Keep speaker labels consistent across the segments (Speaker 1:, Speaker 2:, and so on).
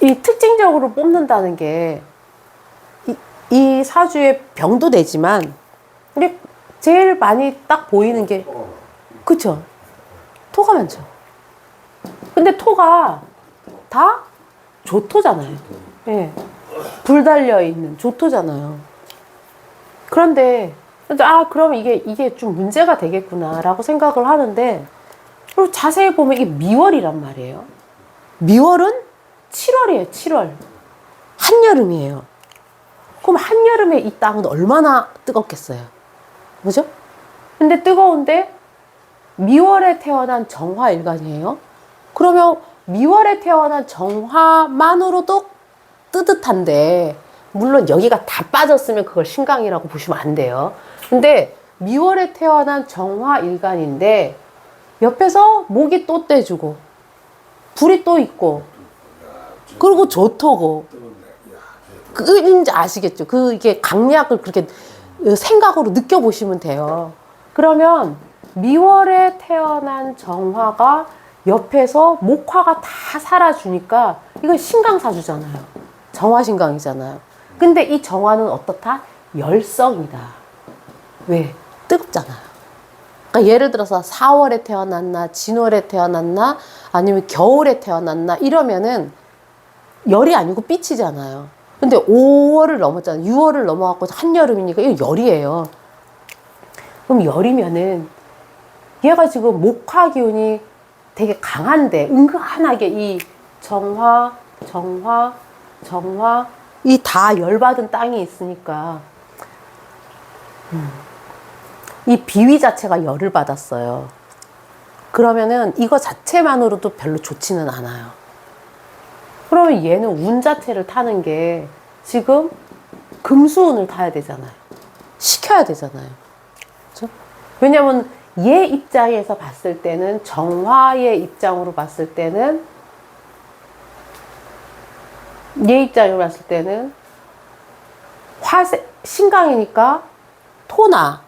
Speaker 1: 이 특징적으로 뽑는다는 게, 이 사주의 병도 되지만, 근데 제일 많이 딱 보이는 게, 그쵸? 토가 많죠. 근데 토가 다 조토잖아요. 예. 불 달려있는 조토잖아요. 그런데, 그럼 이게 좀 문제가 되겠구나라고 생각을 하는데, 그리고 자세히 보면 이게 미월이란 말이에요. 미월은 7월이에요, 7월. 한여름이에요. 그럼 한여름에 이 땅은 얼마나 뜨겁겠어요. 그죠? 근데 뜨거운데 미월에 태어난 정화일간이에요. 그러면 미월에 태어난 정화만으로도 뜨뜻한데, 물론 여기가 다 빠졌으면 그걸 신강이라고 보시면 안 돼요. 근데 미월에 태어난 정화일간인데 옆에서 목이 또 떼주고 불이 또 있고 그리고 조토고, 이제 아시겠죠? 이게 강약을 그렇게 생각으로 느껴보시면 돼요. 그러면 미월에 태어난 정화가 옆에서 목화가 다 살아주니까 이건 신강사주잖아요. 정화신강이잖아요. 근데 이 정화는 어떻다? 열성이다. 왜? 뜨겁잖아요. 그러니까 예를 들어서 4월에 태어났나, 진월에 태어났나, 아니면 겨울에 태어났나 이러면은 열이 아니고 빛이잖아요. 근데 5월을 넘었잖아요. 6월을 넘어갖고 한여름이니까 이거 열이에요. 그럼 열이면은 얘가 지금 목화 기운이 되게 강한데 은근하게 이 정화 이 다 열받은 땅이 있으니까 이 비위 자체가 열을 받았어요. 그러면은 이거 자체만으로도 별로 좋지는 않아요. 그러면 얘는 운 자체를 타는 게 지금 금수운을 타야 되잖아요. 시켜야 되잖아요. 그렇죠? 왜냐면 얘 입장에서 봤을 때는, 정화의 입장으로 봤을 때는, 얘 입장으로 봤을 때는 신강이니까 토나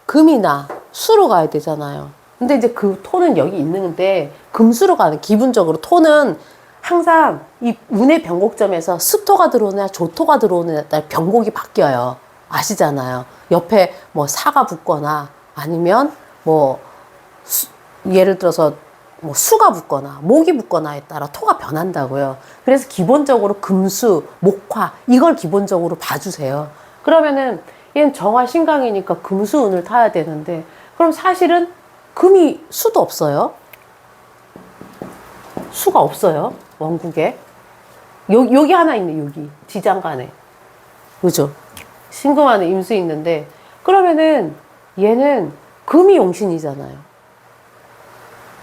Speaker 1: 금이나 수로 가야 되잖아요. 근데 이제 그 토는 여기 있는데 금수로 가는, 기분적으로 토는 항상 이 운의 변곡점에서 수토가 들어오느냐 조토가 들어오느냐에 따라 변곡이 바뀌어요. 아시잖아요. 옆에 뭐 사가 붙거나 아니면 뭐 예를 들어서 뭐 수가 붙거나 목이 붙거나에 따라 토가 변한다고요. 그래서 기본적으로 금수, 목화 이걸 기본적으로 봐주세요. 그러면은 얘는 정화 신강이니까 금수운을 타야 되는데, 그럼 사실은 금이 수도 없어요. 수가 없어요. 원국에. 여기 하나 있네, 여기. 지장간에. 그죠? 신금 안에 임수 있는데, 그러면은 얘는 금이 용신이잖아요.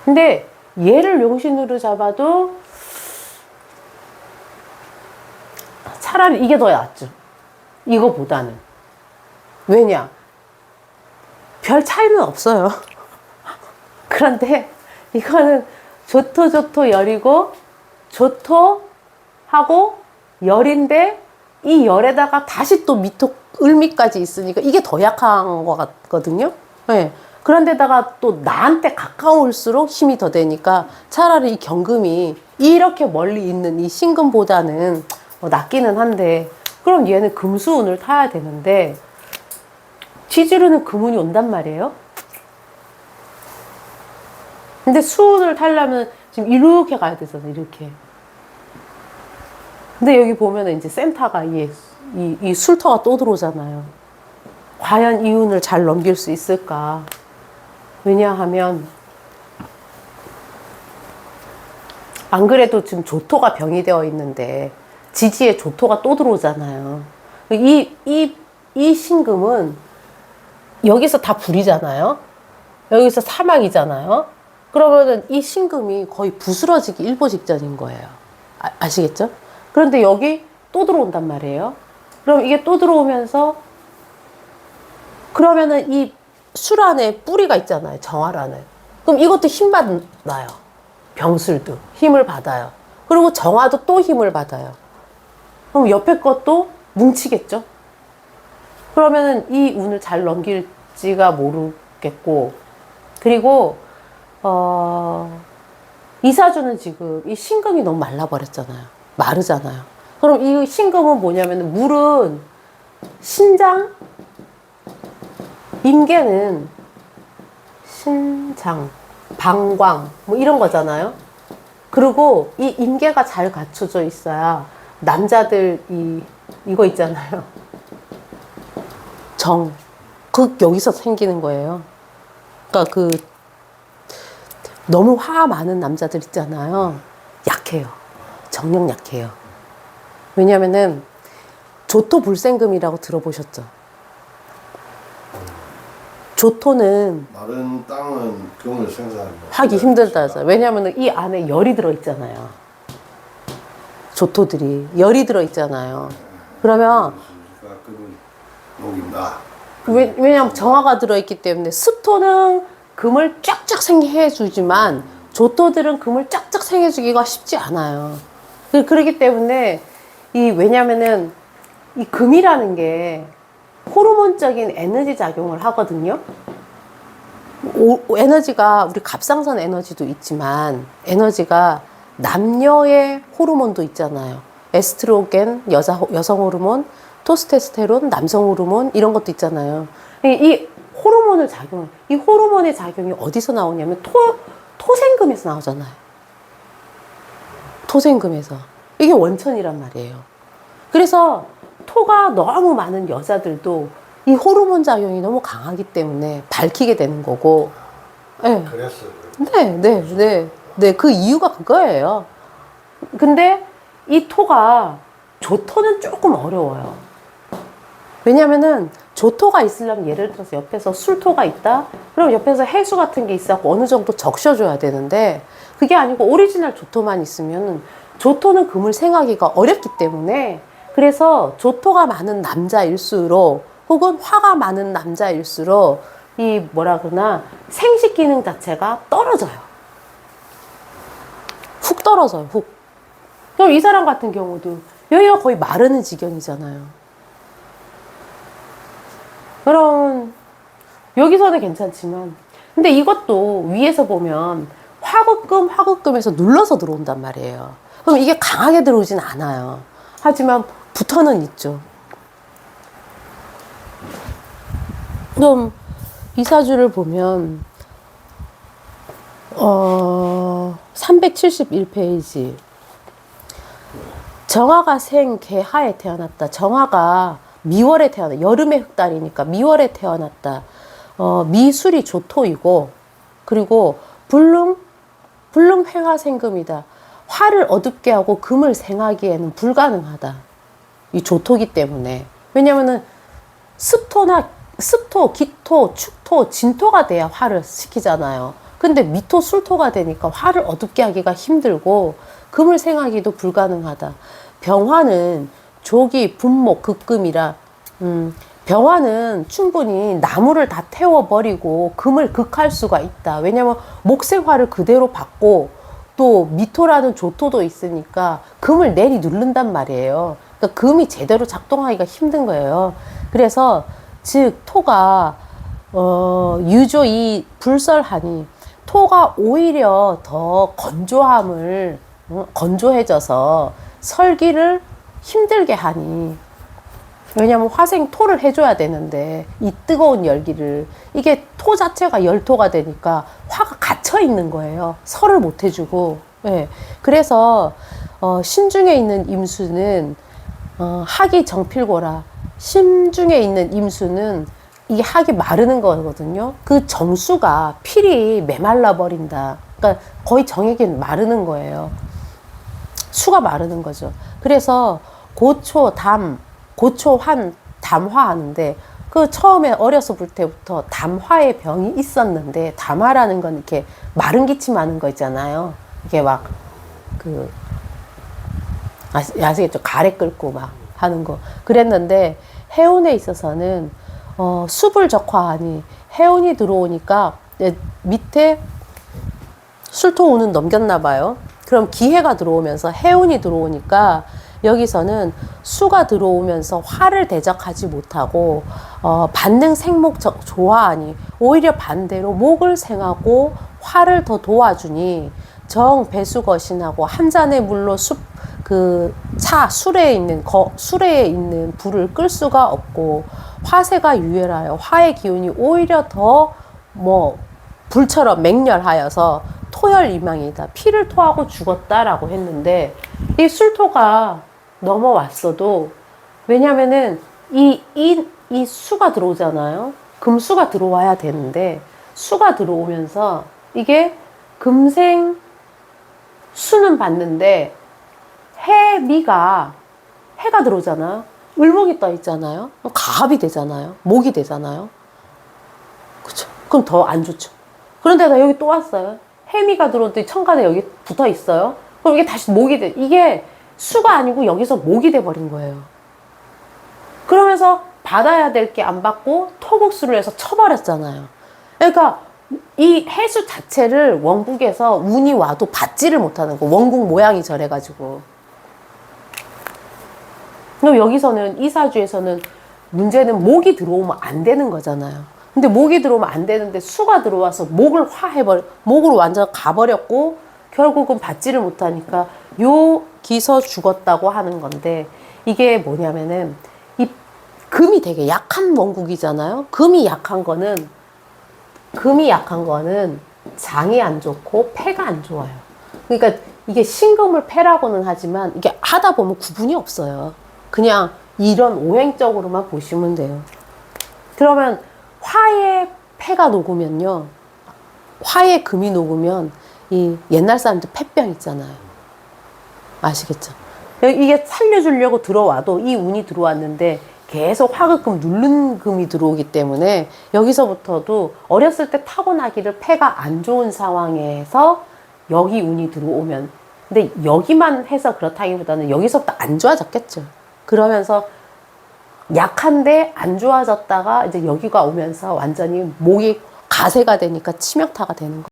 Speaker 1: 근데 얘를 용신으로 잡아도 차라리 이게 더 낫죠. 이거보다는. 왜냐? 별 차이는 없어요. 그런데 이거는 조토 열이고 조토하고 열인데 이 열에다가 다시 또 미토 을미까지 있으니까 이게 더 약한 것 같거든요. 네. 그런데다가 또 나한테 가까울수록 힘이 더 되니까 차라리 이 경금이 이렇게 멀리 있는 이 신금보다는 낫기는 한데, 그럼 얘는 금수운을 타야 되는데 지지로는 금운이 온단 말이에요. 근데 수운을 타려면 지금 이렇게 가야 되잖아요. 이렇게. 근데 여기 보면은 이제 센터가 이 술터가 또 들어오잖아요. 과연 이 운을 잘 넘길 수 있을까? 왜냐하면 안 그래도 지금 조토가 병이 되어 있는데 지지에 조토가 또 들어오잖아요. 이 신금은 여기서 다 불이잖아요. 여기서 사막이잖아요. 그러면은 이 신금이 거의 부스러지기 일보 직전인 거예요. 아시겠죠? 그런데 여기 또 들어온단 말이에요. 그럼 이게 또 들어오면서, 그러면은 이 술 안에 뿌리가 있잖아요. 정화라는. 그럼 이것도 힘 받나요? 병술도 힘을 받아요. 그리고 정화도 또 힘을 받아요. 그럼 옆에 것도 뭉치겠죠? 그러면은 이 운을 잘 넘길지가 모르겠고, 그리고 이 사주는 지금 이 신금이 너무 말라버렸잖아요. 마르잖아요. 그럼 이 신금은 뭐냐면 물은 신장, 임계는 신장, 방광 뭐 이런 거잖아요. 그리고 이 임계가 잘 갖춰져 있어야 남자들 이거 있잖아요. 여기서 생기는 거예요. 그러니까 너무 화 많은 남자들 있잖아요. 약해요. 정력 약해요. 왜냐면은 조토불생금이라고 들어보셨죠? 조토는
Speaker 2: 마른 땅은 금을
Speaker 1: 하기 힘들다 하잖아요. 왜냐면은 이 안에 열이 들어있잖아요. 조토들이 열이 들어있잖아요. 그러면
Speaker 2: 금을 녹인다.
Speaker 1: 왜냐면 정화가 들어있기 때문에 습토는 금을 쫙쫙 생해주지만 조토들은 금을 쫙쫙 생해주기가 쉽지 않아요. 그렇기 때문에 왜냐면은 이 금이라는 게 호르몬적인 에너지 작용을 하거든요. 에너지가 우리 갑상선 에너지도 있지만 에너지가 남녀의 호르몬도 있잖아요. 에스트로겐 여성 호르몬, 토스테스테론 남성 호르몬 이런 것도 있잖아요. 이 이 호르몬의 작용이 어디서 나오냐면 토생금에서 나오잖아요. 토생금에서. 이게 원천이란 말이에요. 그래서 토가 너무 많은 여자들도 이 호르몬 작용이 너무 강하기 때문에 밝히게 되는 거고. 네.
Speaker 2: 그랬어요.
Speaker 1: 네. 그 이유가 그거예요. 근데 이 토가 조토는 조금 어려워요. 왜냐면은 조토가 있으려면 예를 들어서 옆에서 술토가 있다? 그럼 옆에서 해수 같은 게 있어서 어느 정도 적셔줘야 되는데 그게 아니고 오리지널 조토만 있으면 조토는 금을 생하기가 어렵기 때문에 그래서 조토가 많은 남자일수록 혹은 화가 많은 남자일수록 생식 기능 자체가 떨어져요. 훅 떨어져요, 훅. 그럼 이 사람 같은 경우도 여기가 거의 마르는 지경이잖아요. 그럼 여기서는 괜찮지만 근데 이것도 위에서 보면 화극금에서 눌러서 들어온단 말이에요. 그럼 이게 강하게 들어오진 않아요. 하지만 붙어는 있죠. 그럼 이 사주를 보면 371페이지 정화가 생개하에 태어났다. 정화가 미월에 태어났다. 여름의 흑달이니까 미월에 태어났다. 미술이 조토이고 그리고 불능회화생금이다. 화를 어둡게 하고 금을 생하기에는 불가능하다. 이 조토기 때문에. 왜냐면은 습토, 기토, 축토, 진토가 돼야 화를 시키잖아요. 근데 미토, 술토가 되니까 화를 어둡게 하기가 힘들고 금을 생하기도 불가능하다. 병화는 조기, 분목, 극금이라 병화는 충분히 나무를 다 태워버리고 금을 극할 수가 있다. 왜냐면 목생화를 그대로 받고 또 미토라는 조토도 있으니까 금을 내리 누른단 말이에요. 그러니까 금이 제대로 작동하기가 힘든 거예요. 그래서 즉 토가 유조 불설하니 토가 오히려 더 건조해져서 설기를 힘들게 하니 왜냐면 화생 토를 해줘야 되는데 이 뜨거운 열기를 이게 토 자체가 열토가 되니까 화가 갇혀 있는 거예요. 설을 못 해주고. 예. 그래서 신중에 있는 임수는 학이 정필고라. 심중에 있는 임수는 이게 학이 마르는 거거든요. 그 정수가 필이 메말라 버린다. 그러니까 거의 정액이 마르는 거예요. 수가 마르는 거죠. 그래서 고초, 환, 담화 하는데 그 처음에 어려서 볼 때부터 담화의 병이 있었는데 담화라는 건 이렇게 마른 기침 하는 거 있잖아요. 이게 막 아시겠죠? 가래 끓고 막 하는 거. 그랬는데 해운에 있어서는 숲을 적화하니 해운이 들어오니까 밑에 술토운은 넘겼나 봐요. 그럼 기해가 들어오면서 해운이 들어오니까 여기서는 수가 들어오면서 화를 대적하지 못하고 반등 생목 조화하니 오히려 반대로 목을 생하고 화를 더 도와주니 정 배수거신하고 한 잔의 물로 그 수레에 있는 불을 끌 수가 없고 화세가 유혈하여 화의 기운이 오히려 더 불처럼 맹렬하여서 토혈이망이다. 피를 토하고 죽었다라고 했는데 이 술토가 넘어왔어도 왜냐면은 이 수가 들어오잖아요. 금수가 들어와야 되는데 수가 들어오면서 이게 금생 수는 받는데 해가 들어오잖아. 을목이 떠 있잖아요. 가합이 되잖아요. 목이 되잖아요. 그쵸? 그럼 더 안 좋죠. 그런데 나 여기 또 왔어요. 해미가 들어오더니 천간에 여기 붙어 있어요. 그럼 이게 다시 목이 돼. 이게 수가 아니고 여기서 목이 돼 버린 거예요. 그러면서 받아야 될 게 안 받고 토국수를 해서 쳐버렸잖아요. 그러니까 이 해수 자체를 원국에서 운이 와도 받지를 못하는 거. 원국 모양이 저래가지고. 그럼 여기서는 이사주에서는 문제는 목이 들어오면 안 되는 거잖아요. 근데 목이 들어오면 안 되는데 수가 들어와서 목으로 완전 가버렸고 결국은 받지를 못하니까 여기서 죽었다고 하는 건데 이게 뭐냐면은 이 금이 되게 약한 원국이잖아요. 금이 약한 거는 장이 안 좋고 폐가 안 좋아요. 그러니까 이게 신금을 패라고는 하지만 이게 하다 보면 구분이 없어요. 그냥 이런 오행적으로만 보시면 돼요. 그러면 화의 폐가 녹으면요. 화의 금이 녹으면 이 옛날 사람들 폐병 있잖아요. 아시겠죠? 이게 살려주려고 들어와도 이 운이 들어왔는데 계속 화극금 누른 금이 들어오기 때문에 여기서부터도 어렸을 때 타고나기를 폐가 안 좋은 상황에서 여기 운이 들어오면 근데 여기만 해서 그렇다기보다는 여기서부터 안 좋아졌겠죠. 그러면서 약한데 안 좋아졌다가 이제 여기가 오면서 완전히 목이 가세가 되니까 치명타가 되는 거예요.